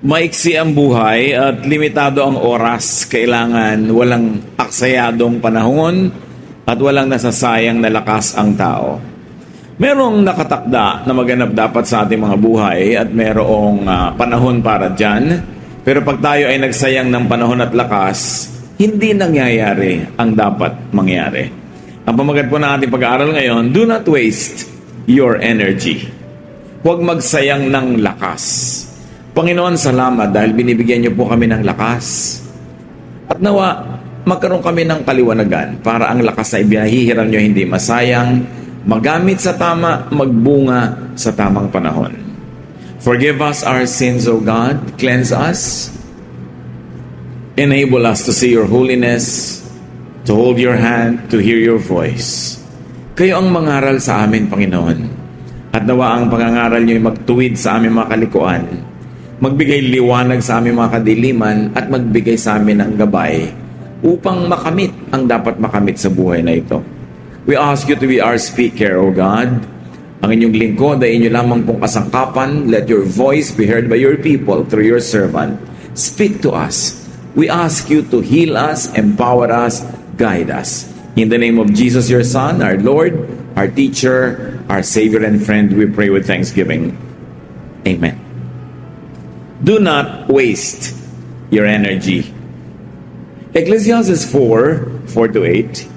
Maiksi ang buhay at limitado ang oras. Kailangan walang aksayadong panahon at walang nasasayang na lakas ang tao. Merong nakatakda na maganap dapat sa ating mga buhay at merong panahon para dyan. Pero pag tayo ay nagsayang ng panahon at lakas, hindi nangyayari ang dapat mangyari. Ang pamagat po ng ating pag-aaral ngayon, do not waste your energy. Huwag magsayang ng lakas. Panginoon, salamat dahil binibigyan niyo po kami ng lakas. At nawa, magkaroon kami ng kaliwanagan para ang lakas na ibinahihiram niyo hindi masayang, magamit sa tama, magbunga sa tamang panahon. Forgive us our sins, O God. Cleanse us. Enable us to see your holiness, to hold your hand, to hear your voice. Kayo ang mangaral sa amin, Panginoon. At nawa ang pangangaral niyo ay magtuwid sa aming mga kalikuan, magbigay liwanag sa aming mga kadiliman, at magbigay sa amin ng gabay upang makamit ang dapat makamit sa buhay na ito. We ask you to be our speaker, O God. Ang inyong lingkod ay inyo lamang pong kasangkapan. Let your voice be heard by your people through your servant. Speak to us. We ask you to heal us, empower us, guide us. In the name of Jesus, your Son, our Lord, our teacher, our Savior and friend, we pray with thanksgiving. Amen. Do not waste your energy. Ecclesiastes 4:4-8.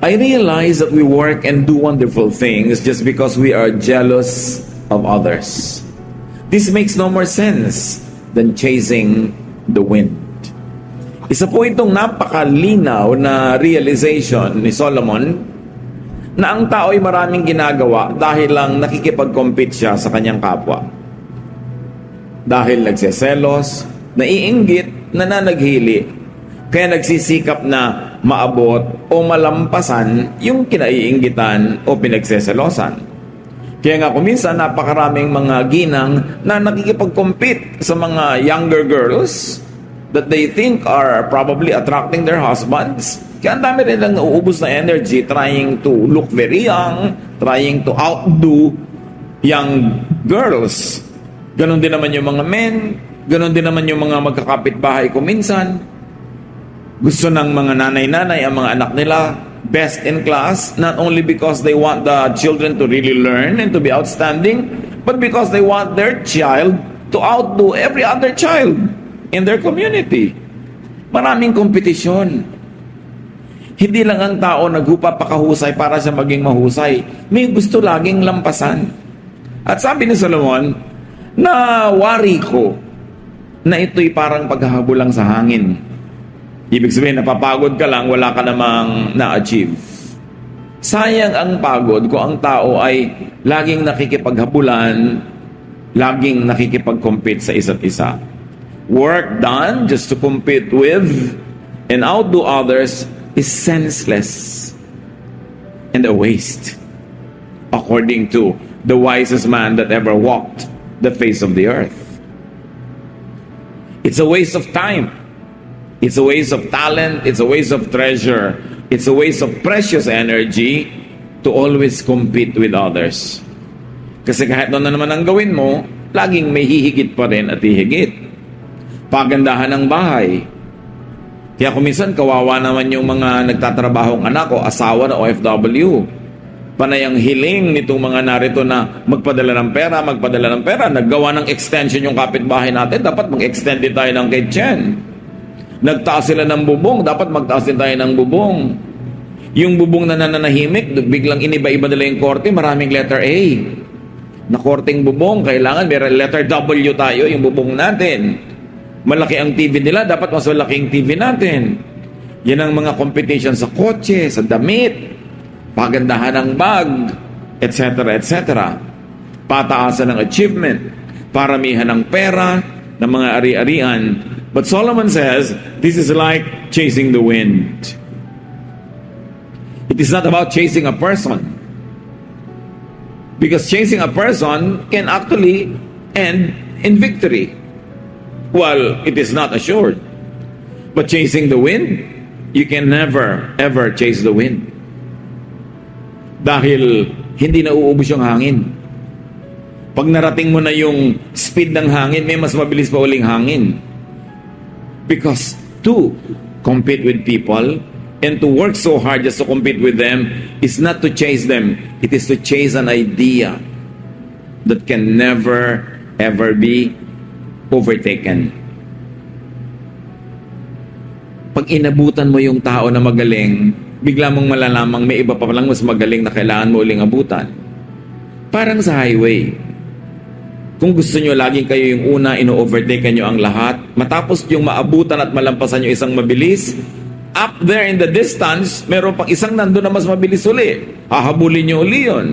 I realize that we work and do wonderful things just because we are jealous of others. This makes no more sense than chasing the wind. Isa po itong napakalinaw na realization ni Solomon na ang tao ay maraming ginagawa dahil lang nakikipag-compete siya sa kanyang kapwa. Dahil nagseselos, naiinggit, nananaghili, kaya nagsisikap na maabot o malampasan yung kinaiinggitan o pinagseselosan. Kaya nga kuminsan napakaraming mga ginang na nakikipag-compete sa mga younger girls that they think are probably attracting their husbands. Kaya ang dami rin lang nauubos na energy trying to look very young, trying to outdo young girls. Ganon din naman yung mga men, ganon din naman yung mga magkakapit-bahay kuminsan. Gusto ng mga nanay-nanay ang mga anak nila best in class, not only because they want the children to really learn and to be outstanding, but because they want their child to outdo every other child in their community. Maraming kompetisyon. Hindi lang ang tao naghupa-pakahusay para siya maging mahusay. May gusto laging lampasan. At sabi ni Solomon, na wari ko na ito'y parang paghahabol lang sa hangin. Ibig sabihin, napapagod ka lang, wala ka namang na-achieve. Sayang ang pagod kung ang tao ay laging nakikipaghabulan, laging nakikipag-compete sa isa't isa. Work done just to compete with and outdo others is senseless and a waste, according to the wisest man that ever walked the face of the earth. It's a waste of time. It's a waste of talent. It's a waste of treasure. It's a waste of precious energy to always compete with others. Kasi kahit ano na naman ang gawin mo, laging may hihigit pa rin at hihigit. Pagandahan ng bahay. Kaya kuminsan kawawa naman yung mga nagtatrabahong anak o asawa na OFW. Panay ang hiling nitong mga narito na magpadala ng pera. Naggawa ng extension yung kapitbahay natin, dapat mag-extend din tayo ng kitchen. Nagtaas sila ng bubong, dapat magtaas din tayo ng bubong. Yung bubong na nananahimik, biglang iniba-iba nila yung korte, maraming letter A. Na korteng bubong, kailangan may letter W tayo, yung bubong natin. Malaki ang TV nila, dapat mas malaking TV natin. Yan ang mga competition sa kotse, sa damit, pagandahan ng bag, etc., etc. Pataasan ng achievement, paramihan ng pera, ng mga ari-arian. But Solomon says, this is like chasing the wind. It is not about chasing a person. Because chasing a person can actually end in victory. Well, it is not assured. But chasing the wind, you can never, ever chase the wind. Dahil hindi nauubos yung hangin. Pag narating mo na yung speed ng hangin, may mas mabilis pa uling hangin. Because to compete with people and to work so hard just to compete with them is not to chase them. It is to chase an idea that can never ever be overtaken. Pag inabutan mo yung tao na magaling, bigla mong malalamang may iba pa lang mas magaling na kailangan mo uling abutan. Parang sa highway. Kung gusto nyo laging kayo yung una, ino-overtake nyo ang lahat, matapos yung maabutan at malampasan nyo isang mabilis, up there in the distance, meron pang isang nandun na mas mabilis uli. Hahabulin nyo uli yun.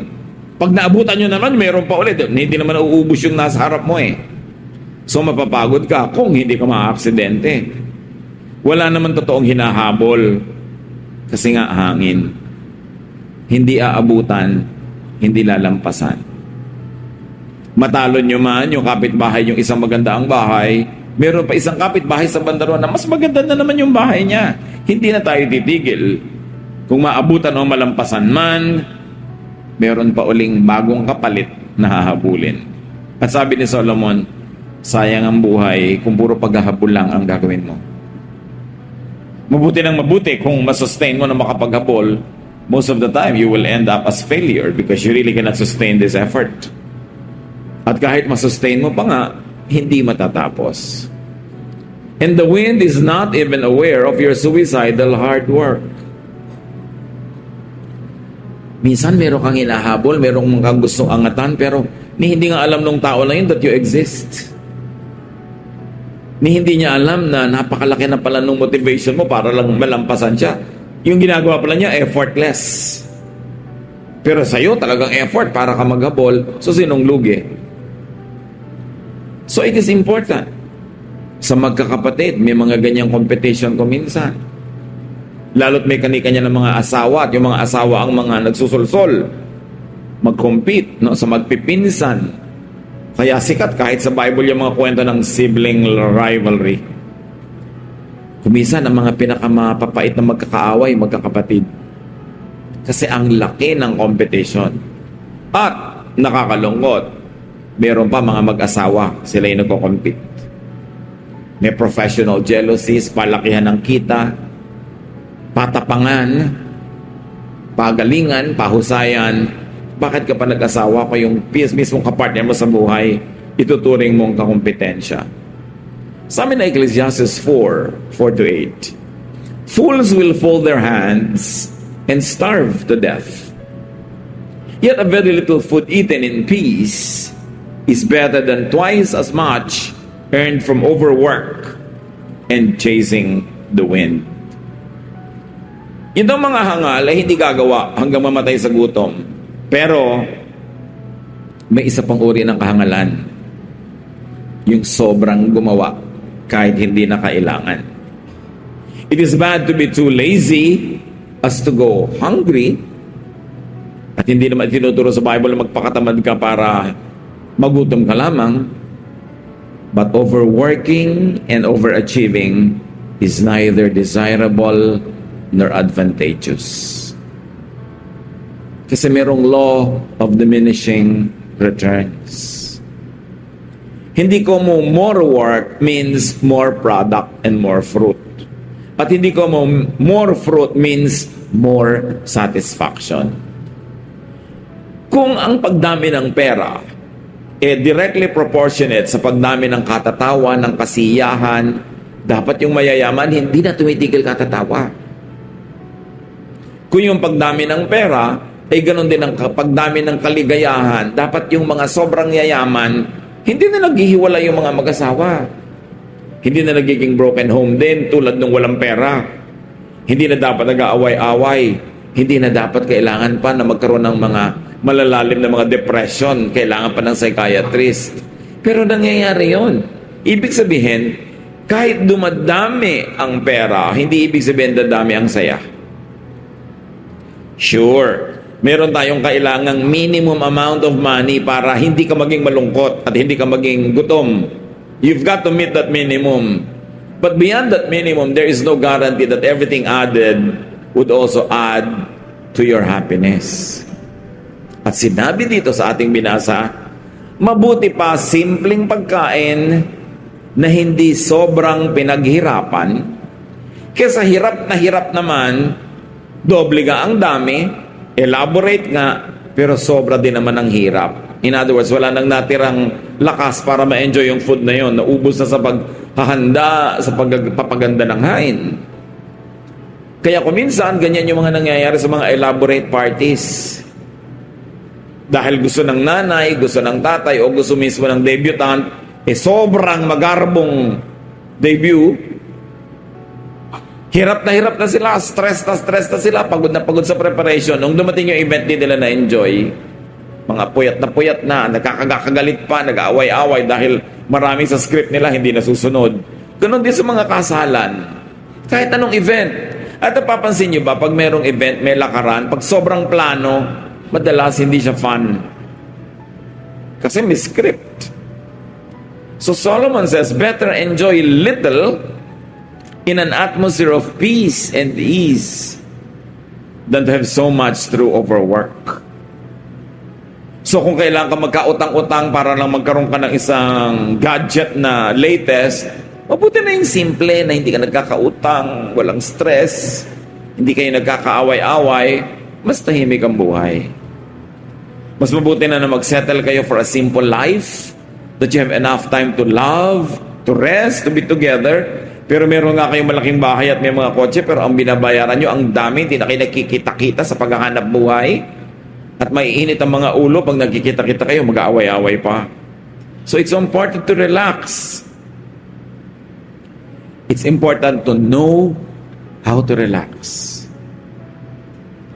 Pag naabutan nyo naman, meron pa ulit. Hindi naman nauubos yung nasa harap mo eh. So mapapagod ka kung hindi ka ma-aksidente. Wala naman totoong hinahabol. Kasi nga hangin. Hindi aabutan, hindi lalampasan. Matalo nyo man yung kapitbahay, yung isang maganda ang bahay, meron pa isang kapitbahay sa bandaron na mas maganda na naman yung bahay niya. Hindi na tayo titigil. Kung maabutan o malampasan man, meron pa uling bagong kapalit na hahabulin. At sabi ni Solomon, sayang ang buhay kung puro paghahabol lang ang gagawin mo. Mabuti ng mabuti kung masustain mo na makapaghabol, most of the time you will end up as failure because you really cannot sustain this effort. At kahit masustain mo pa nga, hindi matatapos. And the wind is not even aware of your suicidal hard work. Minsan meron kang hinahabol, meron kang gustong angatan, pero hindi nga alam ng tao na yun that you exist. Hindi niya alam na napakalaki na pala ng motivation mo para lang malampasan siya. Yung ginagawa pala niya, effortless. Pero sa'yo, talagang effort para ka maghabol. So, sinong lugi? So, it is important. Sa magkakapatid, may mga ganyang competition ko minsan. Lalo't may kanya-kanya ng mga asawa at yung mga asawa ang mga nagsusulsol. Mag-compete, no, sa magpipinsan. Kaya sikat kahit sa Bible yung mga kwento ng sibling rivalry. Kumisan ang mga pinakamapapait na magkakaaway, magkakapatid. Kasi ang laki ng competition. At nakakalungkot, meron pa mga mag-asawa, sila yung nagko-compete. May professional jealousies, palakihan ng kita, patapangan, pagalingan, pahusayan. Bakit ka pa nag-asawa ko yung mismong kapartner mo sa buhay, ituturing mong kakompetensya? Sa amin na Ecclesiastes 4:4-8, fools will fold their hands and starve to death. Yet a very little food eaten in peace is better than twice as much earned from overwork and chasing the wind. Yung mga hangal ay hindi gagawa hanggang mamatay sa gutom. Pero, may isa pang uri ng kahangalan. Yung sobrang gumawa kahit hindi na kailangan. It is bad to be too lazy as to go hungry. At hindi naman tinuturo sa Bible na magpakatamad ka para magutom ka lamang. But overworking and overachieving is neither desirable nor advantageous. Kasi merong law of diminishing returns. Hindi ko mo more work means more product and more fruit. At hindi ko mo more fruit means more satisfaction. Kung ang pagdami ng pera directly proportionate sa pagdami ng katatawa, ng kasiyahan, dapat yung mayayaman hindi na tumitigil katatawa. Kung yung pagdami ng pera ay ganoon din ang pagdami ng kaligayahan, dapat yung mga sobrang yayaman, hindi na naghihiwalay yung mga mag-asawa. Hindi na nagiging broken home din tulad nung walang pera. Hindi na dapat nag-aaway-away. Hindi na dapat kailangan pa na magkaroon ng mga malalalim na mga depression. Kailangan pa ng psychiatrist. Pero nangyayari yon. Ibig sabihin, kahit dumadami ang pera, hindi ibig sabihin dadami ang saya. Sure, meron tayong kailangang minimum amount of money para hindi ka maging malungkot at hindi ka maging gutom. You've got to meet that minimum. But beyond that minimum, there is no guarantee that everything added would also add to your happiness. At sinabi dito sa ating binasa, Mabuti pa simpleng pagkain na hindi sobrang pinaghirapan, kesa hirap na hirap naman, doble nga ang dami, elaborate nga, pero sobra din naman ang hirap. In other words, wala nang natirang lakas para ma-enjoy yung food na yon. Naubos na sa paghahanda, sa pagpapaganda ng hain. Kaya kuminsan, ganyan yung mga nangyayari sa mga elaborate parties. Dahil gusto ng nanay, gusto ng tatay, o gusto mismo ng debutant, sobrang magarbong debut. Hirap na sila, stress na sila, pagod sa preparation. Nung dumating yung event, di nila na-enjoy. Mga puyat na, nagkakagalit pa, nag-aaway-away dahil marami sa script nila hindi nasusunod. Ganon din sa mga kasalan. Kahit anong event. At napapansin nyo ba, pag merong event, may lakaran, pag sobrang plano, madalas hindi siya fun. Kasi may script. So Solomon says, better enjoy little in an atmosphere of peace and ease than to have so much through overwork. So kung kailangan ka magkautang-utang para lang magkaroon ka ng isang gadget na latest, mabuti na yung simple na hindi ka nagkakautang, walang stress, hindi kayo nagkakaaway-away, mas tahimik ang buhay. Mas mabuti na mag-settle kayo for a simple life, that you have enough time to love, to rest, to be together. Pero meron nga kayong malaking bahay at may mga kotse, pero ang binabayaran nyo, ang dami, hindi na kayo nagkikita-kita sa paghahanap buhay. At maiinit ang mga ulo pag nagkikita-kita kayo, mag-aaway-aaway pa. So it's important to relax. It's important to know how to relax.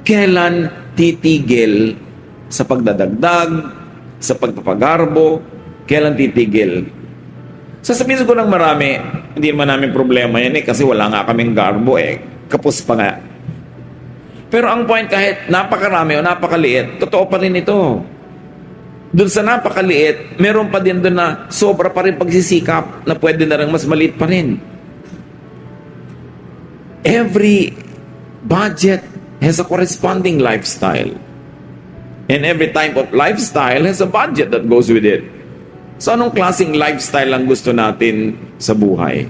Kailan titigil sa pagdadagdag, sa pagpapagarbo, kailan titigil? Sasabihin ko ng marami, hindi naman namin problema yan kasi wala nga kaming garbo kapos pa nga. Pero ang point, kahit napakarami o napakaliit, totoo pa rin ito. Doon sa napakaliit, meron pa din doon na sobra pa rin pagsisikap na pwede na rin mas maliit pa rin. Every budget has a corresponding lifestyle. And every type of lifestyle has a budget that goes with it. So anong klaseng lifestyle ang gusto natin sa buhay?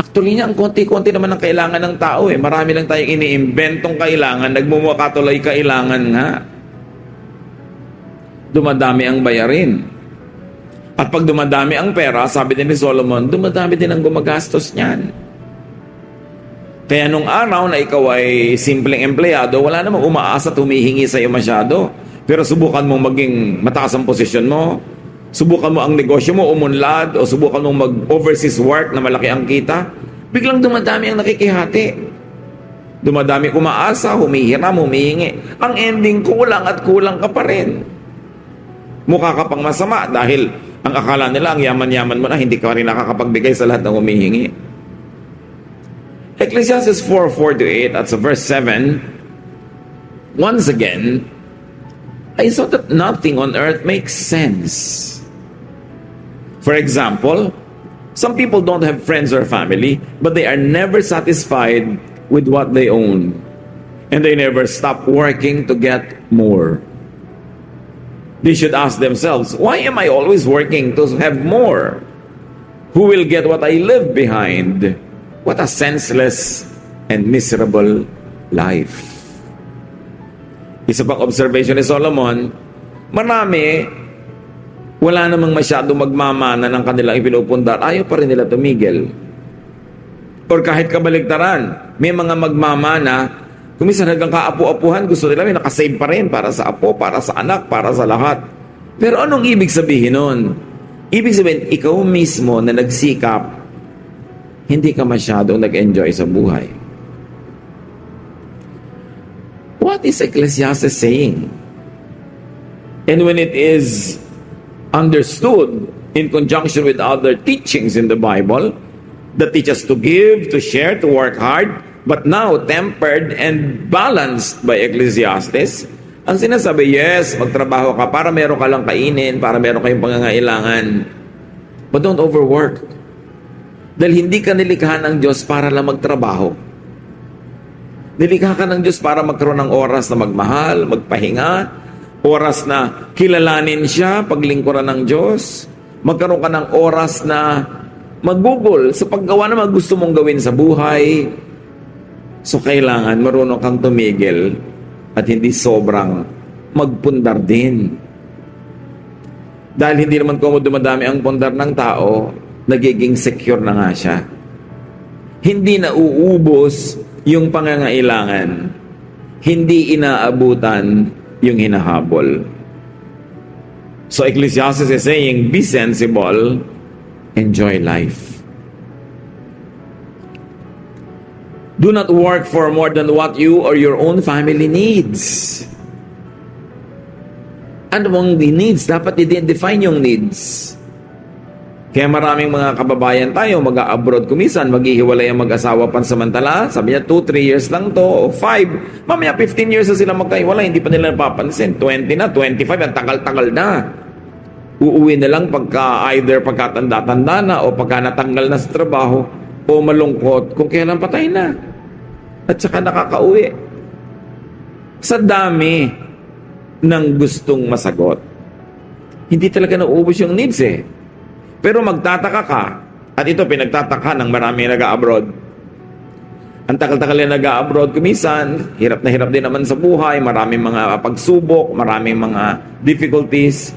Actually niya, ang konti-konti naman ang kailangan ng tao Marami lang tayong iniimbentong kailangan, nagmumukha tuloy kailangan nga. Dumadami ang bayarin. At pag dumadami ang pera, sabi din ni Solomon, dumadami din ang gumagastos niyan. Kaya nung araw na ikaw ay simpleng empleyado, wala namang umaasa at humihingi sa iyo masyado. Pero subukan mong maging mataas ang posisyon mo, subukan mo ang negosyo mo umunlad, o subukan mong mag-overseas work na malaki ang kita, biglang dumadami ang nakikihati. Dumadami umaasa, humihiram, humihingi. Ang ending, kulang at kulang ka pa rin. Mukha ka pang masama dahil ang akala nila, ang yaman-yaman mo na, hindi ka rin nakakapagbigay sa lahat ng humihingi. Ecclesiastes 4:4-8 at sa verse 7, once again, I saw that nothing on earth makes sense. For example, some people don't have friends or family, but they are never satisfied with what they own. And they never stop working to get more. They should ask themselves, why am I always working to have more? Who will get what I leave behind? What a senseless and miserable life. Isa pang observation ni Solomon, marami, wala namang masyado magmamana ng kanilang ipinupundar, ayaw pa rin nila tumigil. Or kahit kabaligtaran, may mga magmamana, kuminsan hanggang kaapu-apuhan, gusto nila may nakasave pa rin para sa apo, para sa anak, para sa lahat. Pero anong ibig sabihin nun? Ibig sabihin, ikaw mismo na nagsikap, hindi ka masyadong nag-enjoy sa buhay. What is Ecclesiastes saying? And when it is understood in conjunction with other teachings in the Bible that teach us to give, to share, to work hard, but now tempered and balanced by Ecclesiastes, ang sinasabi, yes, magtrabaho ka para meron ka lang kainin, para meron kayong pangangailangan, but don't overwork. Dahil hindi ka nilikha ng Diyos para lang magtrabaho. Nilikha ka ng Diyos para magkaroon ng oras na magmahal, magpahinga, Oras na kilalanin siya, paglingkuran ng Diyos. Magkaroon ka ng oras na mag-google sa paggawa ng mga gusto mong gawin sa buhay. So kailangan marunong kang tumigil at hindi sobrang magpundar din. Dahil hindi naman kung dumadami ang pundar ng tao, nagiging secure na nga siya. Hindi na uubos yung pangangailangan. Hindi inaabutan yung hinahabol. So Ecclesiastes is saying, be sensible, enjoy life. Do not work for more than what you or your own family needs. Ano mong needs? Dapat i-define yung needs. Kaya maraming mga kababayan tayo, mag-a-abroad kumisan, maghihiwalay ang mag-asawa pansamantala. Sabi niya, 2-3 years lang to, o 5. Mamaya, 15 years na sila magkahiwalay, hindi pa nila napapansin. 20 na, 25, ang tagal-tagal na. Uuwi na lang either pagkatanda-tanda na, o pagka natanggal na sa trabaho, o malungkot kung kailan patay na. At saka nakakauwi. Sa dami ng gustong masagot. Hindi talaga nauubos yung needs eh. Pero magtataka ka, at ito pinagtataka ng marami nag-a-abroad. Ang tagal-tagal na nag-a-abroad kumisan, hirap na hirap din naman sa buhay, maraming mga pagsubok, maraming mga difficulties.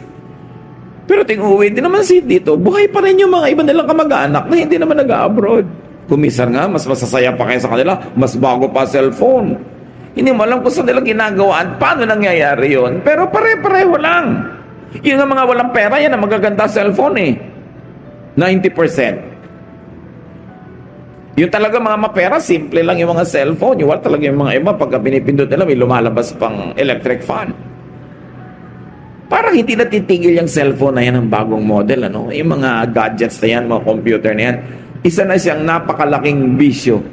Pero ting-uwi din naman dito, buhay pa rin yung mga iba nilang kamag-anak na hindi naman nag-a-abroad. Kumisan nga, mas masasaya pa kayo sa kanila, mas bago pa cellphone. Hindi mo alam kung saan nila ginagawa at paano nangyayari yun. Pero pare-pareho lang. Yung mga walang pera, yan ang magaganda cellphone eh. 90%. Yung talaga mga mapera, simple lang yung mga cellphone. Yung talaga yung mga iba, pagka pinipindot nila, may lumalabas pang electric fan. Parang hindi na titigil yung cellphone na yan ng bagong model. Ano? Yung mga gadgets na yan, mga computer na yan, isa na siyang napakalaking bisyo.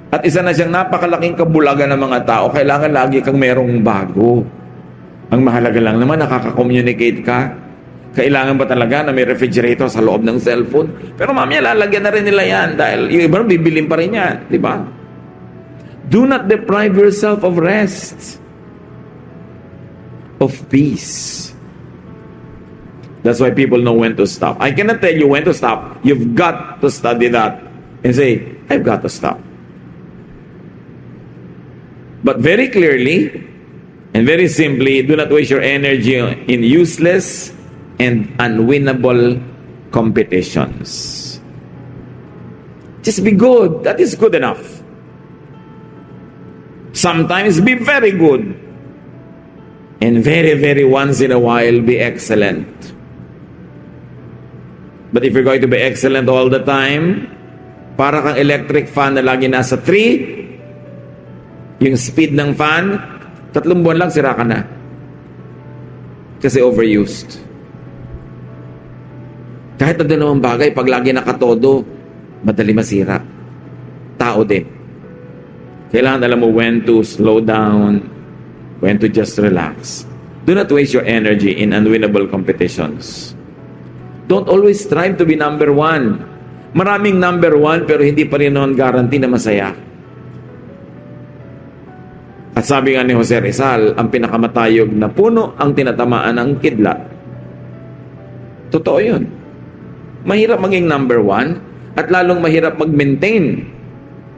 At isa na siyang napakalaking kabulagan ng mga tao. Kailangan lagi kang merong bago. Ang mahalaga lang naman, nakaka-communicate ka. Kailangan ba talaga na may refrigerator sa loob ng cellphone? Pero mamaya lalagyan na rin nila yan dahil yung iba bibilin pa rin yan, di ba? Do not deprive yourself of rest, of peace. That's why people know when to stop. I cannot tell you when to stop. You've got to study that and say, I've got to stop. But very clearly and very simply, do not waste your energy in useless and unwinnable competitions. Just be good. That is good enough. Sometimes be very good. And very, very once in a while, be excellent. But if you're going to be excellent all the time, para kang electric fan na lagi nasa 3, yung speed ng fan, 3 buwan lang sira ka na. Kasi overused. Kahit na dalawang bagay, pag lagi nakatodo, madali masira. Tao din. Kailangan alam mo when to slow down, when to just relax. Do not waste your energy in unwinnable competitions. Don't always strive to be number 1. Maraming number 1 pero hindi pa rin naman guarantee na masaya. At sabi nga ni Jose Rizal, ang pinakamatayog na puno ang tinatamaan ng kidlat. Totoo yun. Mahirap maging number 1 at lalong mahirap mag-maintain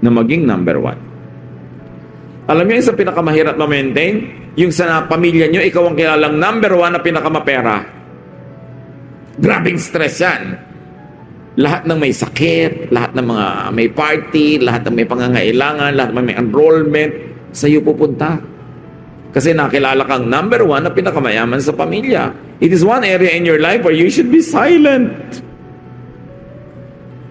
na maging number 1. Alam niyo, isa pinakamahirap ma-maintain, yung sa pamilya niyo, ikaw ang kilalang number 1 na pinakamapera. Grabing stress yan. Lahat ng may sakit, lahat ng mga may party, lahat ng may pangangailangan, lahat ng may enrollment, sa'yo pupunta. Kasi nakilala kang number 1 na pinakamayaman sa pamilya. It is one area in your life where you should be silent.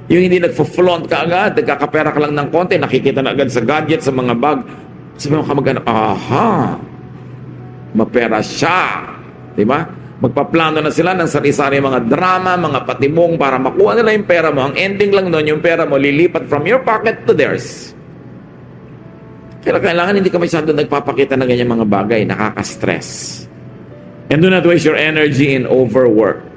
Yung hindi nagpo-flaunt ka agad, nagkakapera ka lang ng konti, nakikita na agad sa gadget, sa mga bag. Sabi mo kamag-anak, aha, mapera siya. Diba? Magpaplano na sila ng sari-sari mga drama, mga patibong para makuha nila yung pera mo. Ang ending lang doon, yung pera mo lilipat from your pocket to theirs. Kaya kailangan hindi ka masyado nagpapakita ng ganyan mga bagay, nakaka-stress. And do not waste your energy in overwork.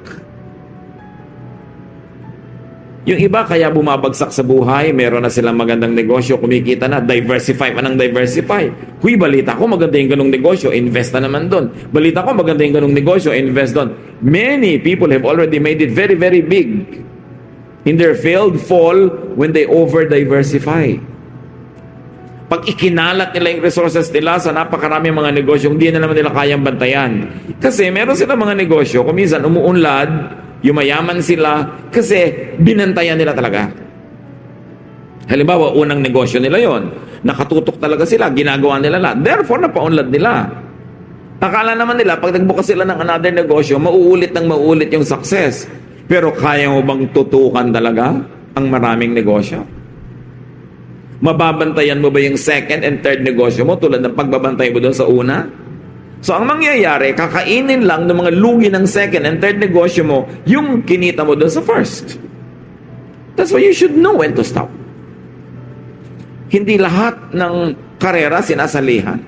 Yung iba kaya bumabagsak sa buhay, meron na silang magandang negosyo, kumikita na, diversify man ang diversify. Huy, balita ko maganda yung ganong negosyo, invest na naman doon. Balita ko maganda yung ganong negosyo, invest doon. Many people have already made it very, very big in their failed fall when they over-diversify. Pag ikinalat nila yung resources nila sa napakaraming mga negosyo, hindi na naman nila kayang bantayan. Kasi meron silang mga negosyo, kung minsan umuunlad, yumayaman sila kasi binantayan nila talaga. Halimbawa, unang negosyo nila yon, nakatutok talaga sila, ginagawa nila lahat. Therefore, napaunlad nila. Akala naman nila, pag nagbukas sila ng another negosyo, mauulit ng mauulit yung success. Pero kaya mo bang tutukan talaga ang maraming negosyo? Mababantayan mo ba yung second and third negosyo mo tulad ng pagbabantay mo doon sa una? So, ang mangyayari, kakainin lang ng mga lugi ng second and third negosyo mo yung kinita mo doon sa first. That's why you should know when to stop. Hindi lahat ng karera sinasalihan.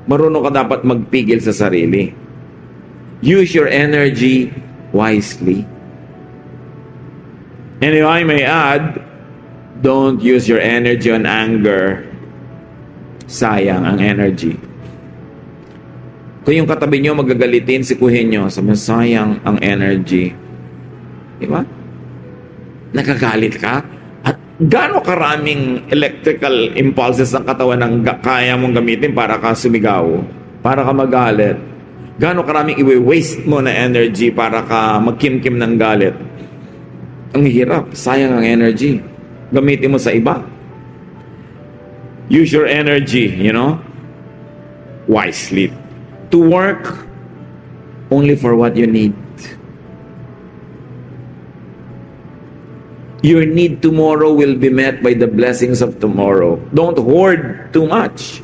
Marunong ka dapat magpigil sa sarili. Use your energy wisely. And if I may add, don't use your energy on anger. Sayang ang energy. Kung yung katabi nyo magagalitin, sikuhin nyo, sayang ang energy. Diba? Nakagalit ka? At gaano karaming electrical impulses ng katawan ng kaya mong gamitin para ka sumigaw? Para ka magalit? Gaano karaming i-waste mo na energy para ka magkimkim ng galit? Ang hirap. Sayang ang energy. Gamitin mo sa iba. Use your energy, wisely. To work only for what you need. Your need tomorrow will be met by the blessings of tomorrow. Don't hoard too much.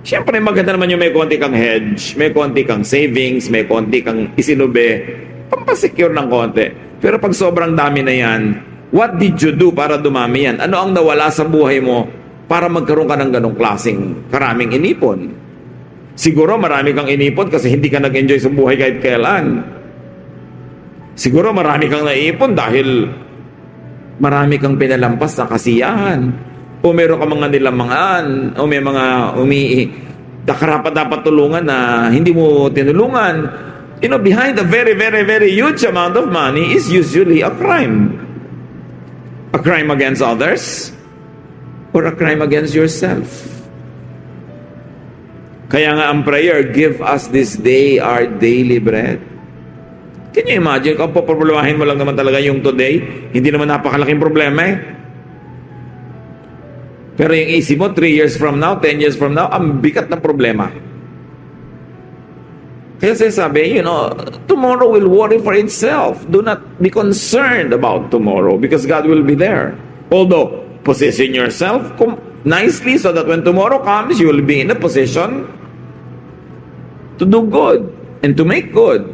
Siyempre, maganda naman yung may konti kang hedge, may konti kang savings, may konti kang isinube, pampasecure ng konti. Pero pag sobrang dami na yan, what did you do para dumami yan? Ano ang nawala sa buhay mo para magkaroon ka ng ganong klaseng karaming inipon? Siguro marami kang inipon kasi hindi ka nag-enjoy sa buhay kahit kailan. Siguro marami kang naipon dahil marami kang pinalampas na kasiyahan. O meron ka mga nilamangan. O may mga karapat-dapat tulungan na hindi mo tinulungan. Behind a very, very, very huge amount of money is usually a crime. A crime against others or a crime against yourself. Kaya nga ang prayer, give us this day our daily bread. Can you imagine kung poproblemahin mo lang naman talaga yung today? Hindi naman napakalaking problema eh. Pero yung isip mo, 3 years from now, 10 years from now, ang bigat ng problema. Kaya sinasabi, tomorrow will worry for itself. Do not be concerned about tomorrow because God will be there. Although, position yourself nicely so that when tomorrow comes, you will be in a position to do good and to make good.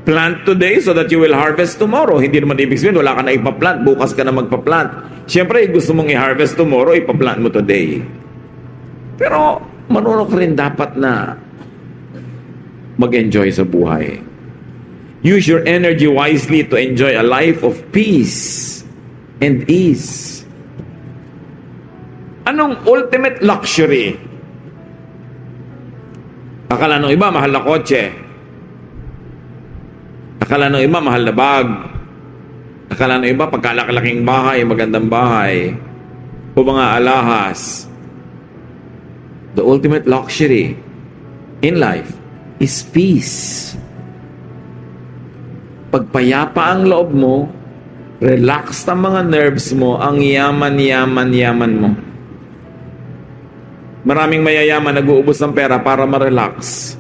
Plant today so that you will harvest tomorrow. Hindi naman ibig sabihin, wala ka na ipaplant, bukas ka na magpaplant. Siyempre, gusto mong i-harvest tomorrow, ipaplant mo today. Pero, marunong ka rin dapat na mag-enjoy sa buhay. Use your energy wisely to enjoy a life of peace and ease. Anong ultimate luxury? Akala ng iba, mahal na kotse. Akala ng iba, mahal na bag. Akala ng iba, pagkalaki-laking bahay, magandang bahay. O mga alahas. The ultimate luxury in life is peace. Pagpayapa ang loob mo, relax ang mga nerves mo, ang yaman mo. Maraming mayayaman nag-uubos ng pera para ma-relax.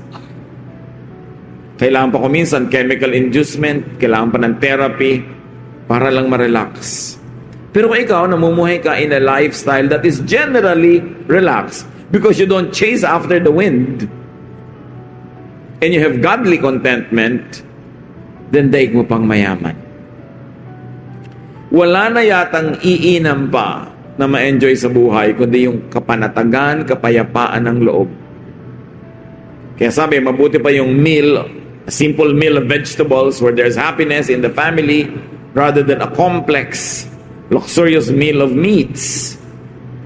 Kailangan pa kuminsan chemical inducement, kailangan pa ng therapy para lang ma-relax. Pero kung ikaw, namumuhay ka in a lifestyle that is generally relaxed because you don't chase after the wind and you have godly contentment, then daig mo pang mayaman. Wala na yatang iinam pa na ma-enjoy sa buhay, kundi yung kapanatagan, kapayapaan ng loob. Kaya sabi, mabuti pa yung meal, a simple meal of vegetables where there's happiness in the family, rather than a complex, luxurious meal of meats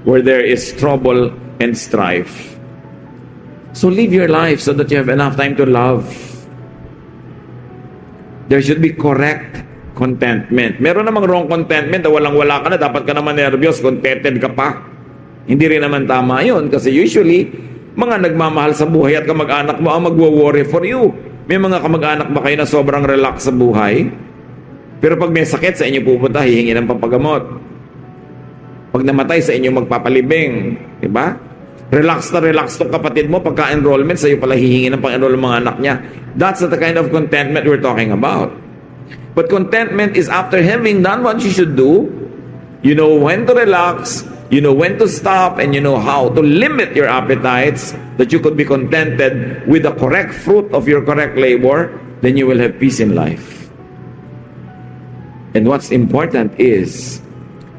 where there is trouble and strife. So live your life so that you have enough time to love. There should be correct contentment. Meron namang wrong contentment na walang-wala ka na, dapat ka naman nervyos, contented ka pa. Hindi rin naman tama yun kasi usually, mga nagmamahal sa buhay at kamag-anak mo ang magwo-worry for you. May mga kamag-anak ba kayo na sobrang relax sa buhay? Pero pag may sakit sa inyo pupunta, hihingi ng pampagamot. Pag namatay sa inyo magpapalibing. Diba? Relax na relax tong kapatid mo. Pagka-enrollment, sa'yo pala hihingi ng pang-enroll ng mga anak niya. That's the kind of contentment we're talking about. But contentment is after having done what you should do, you know when to relax, you know when to stop, and you know how to limit your appetites, that you could be contented with the correct fruit of your correct labor, then you will have peace in life. And what's important is,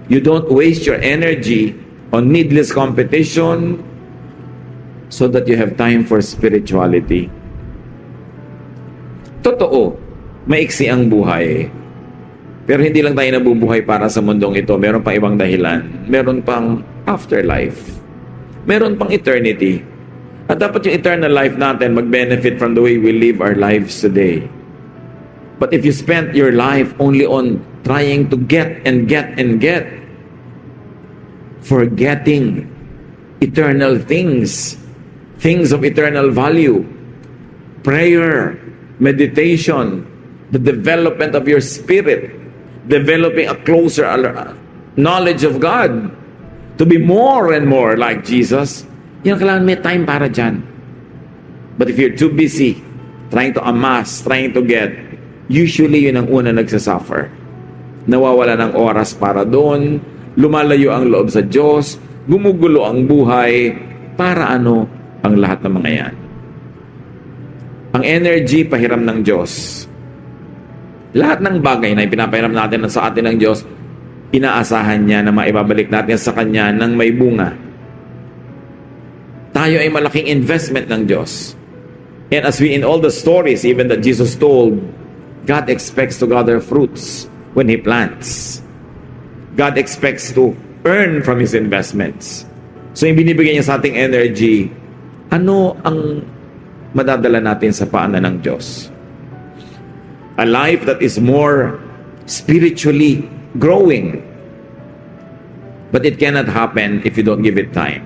you don't waste your energy on needless competition so that you have time for spirituality. Totoo, maiksi ang buhay. Pero hindi lang tayo nabubuhay para sa mundong ito. Meron pang ibang dahilan. Meron pang afterlife. Meron pang eternity. At dapat yung eternal life natin mag-benefit from the way we live our lives today. But if you spend your life only on trying to get and get and get, forgetting eternal things, things of eternal value, prayer, meditation, the development of your spirit, developing a closer knowledge of God, to be more and more like Jesus, yan kailangan may time para dyan. But if you're too busy trying to amass, trying to get, usually yun ang una nagsasuffer. Nawawala ng oras para doon, lumalayo ang loob sa Diyos, gumugulo ang buhay, para ano ang lahat ng mga yan. Ang energy, pahiram ng Diyos. Lahat ng bagay na ipinapahiram natin sa atin ng Diyos, inaasahan niya na maibabalik natin sa Kanya ng may bunga. Tayo ay malaking investment ng Diyos. And as we in all the stories, even that Jesus told, God expects to gather fruits when He plants. God expects to earn from His investments. So yung binibigay niya sa ating energy, ano ang madadala natin sa paanan ng Diyos? A life that is more spiritually growing. But it cannot happen if you don't give it time.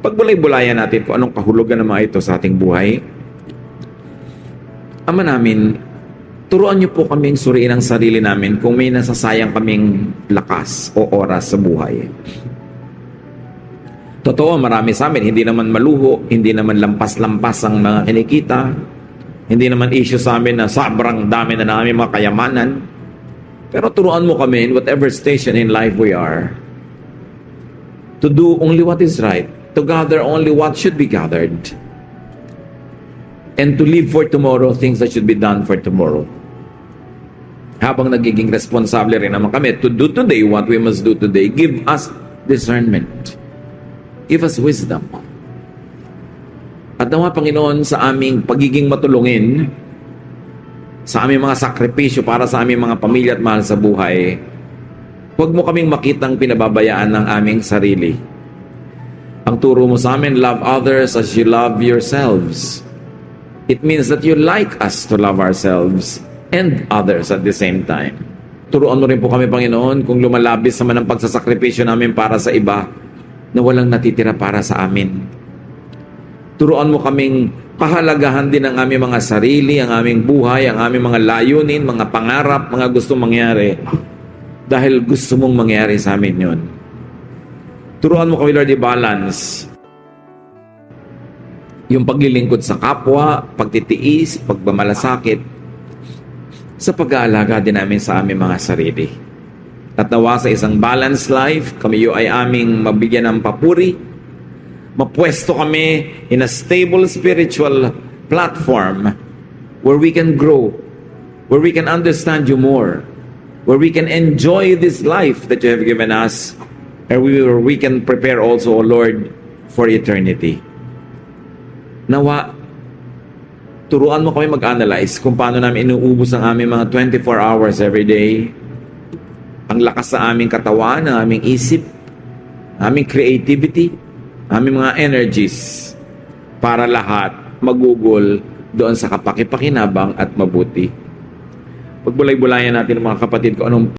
Pagbulay-bulayan natin kung anong kahulugan ng mga ito sa ating buhay. Ama namin, turuan niyo po kaming suriin ang sarili namin kung may nasasayang kaming lakas o oras sa buhay. Totoo, marami sa amin, hindi naman maluho, hindi naman lampas-lampas ang mga kinikita, hindi naman issue sa amin na sobrang dami na namin mga kayamanan. Pero turuan mo kami in whatever station in life we are to do only what is right, to gather only what should be gathered, and to live for tomorrow things that should be done for tomorrow. Habang nagiging responsable rin naman kami to do today what we must do today, give us discernment. Give us wisdom. At nawa, Panginoon, sa aming pagiging matulungin, sa aming mga sakripisyo para sa aming mga pamilya at mahal sa buhay, huwag mo kaming makitang pinababayaan ng aming sarili. Ang turo mo sa amin, love others as you love yourselves. It means that you like us to love ourselves and others at the same time. Turuan mo rin po kami, Panginoon, kung lumalabis naman ang pagsasakripisyo namin para sa iba, na walang natitira para sa amin. Turuan mo kaming pahalagahan din ang aming mga sarili, ang aming buhay, ang aming mga layunin, mga pangarap, mga gustong mangyari. Dahil gusto mong mangyari sa amin yun. Turuan mo kami, Lord, i-balance yung paglilingkod sa kapwa, pagtitiis, pagmamalasakit, sa pag-aalaga din namin sa aming mga sarili. At nawa sa isang balanced life, kami ay aming mabigyan ng papuri, mapwesto kami in a stable spiritual platform where we can grow, where we can understand you more, where we can enjoy this life that you have given us, and where we can prepare also, O Lord, for eternity. Nawa, Turuan mo kami mag-analyze kung paano namin inuubos ang aming mga 24 hours every day. Ang lakas sa aming katawan, ang aming isip, aming creativity, aming mga energies para lahat magugol doon sa kapakipakinabang at mabuti. Pagbulay-bulayan natin mga kapatid kung anong